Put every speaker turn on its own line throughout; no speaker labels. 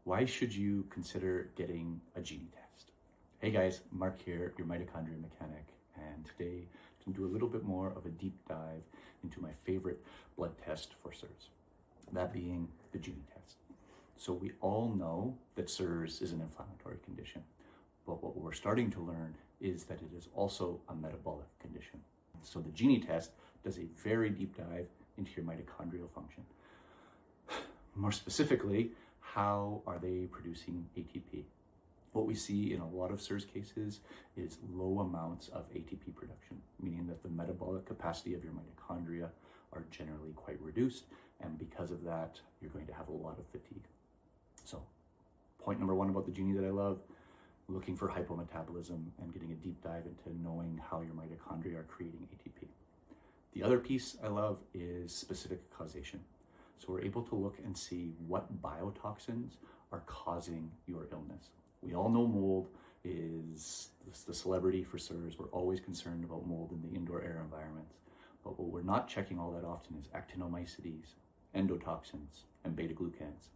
Why should you consider getting a GENIE test? Hey guys, Mark here, your mitochondria mechanic, and today I'm going to do a little bit more of a deep dive into my favorite blood test for CIRS, that being the GENIE test. So we all know that CIRS is an inflammatory condition, but what we're starting to learn is that it is also a metabolic condition. So the GENIE test does a very deep dive into your mitochondrial function. More specifically, how are they producing ATP? What we see in a lot of CIRS cases is low amounts of ATP production, meaning that the metabolic capacity of your mitochondria are generally quite reduced, and because of that, you're going to have a lot of fatigue. So, point number one about the GENIE that I love, looking for hypometabolism and getting a deep dive into knowing how your mitochondria are creating ATP. The other piece I love is specific causation. So we're able to look and see what biotoxins are causing your illness. We all know mold is the celebrity for CIRS. We're always concerned about mold in the indoor air environments. But what we're not checking all that often is actinomycetes, endotoxins, and beta-glucans.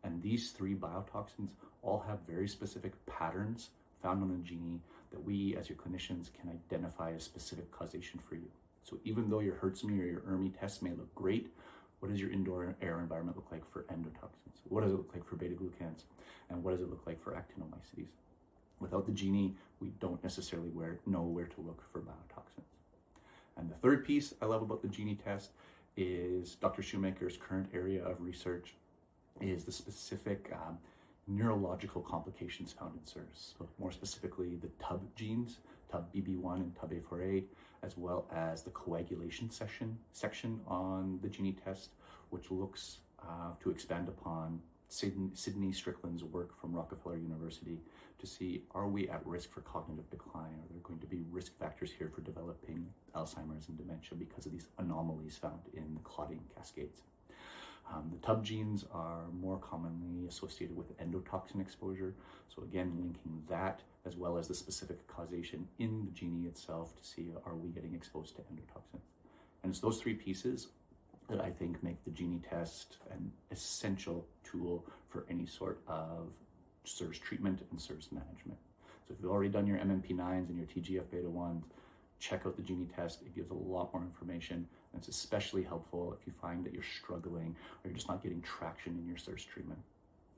And these three biotoxins all have very specific patterns found on the GENIE that we as your clinicians can identify as specific causation for you. So even though your HERTSME or your ERMI tests may look great, what does your indoor air environment look like for endotoxins? What does it look like for beta-glucans? And what does it look like for actinomycetes? Without the GENIE, we don't necessarily know where to look for biotoxins. And the third piece I love about the GENIE test is Dr. Shoemaker's current area of research is the specific neurological complications found in CIRS. So more specifically, the TUB genes, TUB-BB1 and TUB-A4A, as well as the coagulation section on the GENIE test, which looks to expand upon Sydney Strickland's work from Rockefeller University to see, are we at risk for cognitive decline? Are there going to be risk factors here for developing Alzheimer's and dementia because of these anomalies found in the clotting cascades? The TUB genes are more commonly associated with endotoxin exposure. So again, linking that as well as the specific causation in the GENIE itself to see, are we getting exposed to endotoxins? And it's those three pieces that I think make the GENIE test an essential tool for any sort of CIRS treatment and CIRS management. So if you've already done your MMP9s and your TGF-beta1s, check out the GENIE test. It gives a lot more information, and it's especially helpful if you find that you're struggling or you're just not getting traction in your CIRS treatment.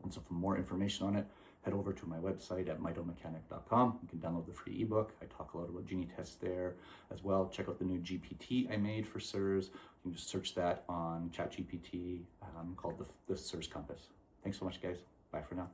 And so for more information on it, head over to my website at mitomechanic.com. You can download the free ebook. I talk a lot about GENIE tests there as well. Check out the new GPT I made for CIRS. You can just search that on ChatGPT called the CIRS Compass. Thanks so much, guys. Bye for now.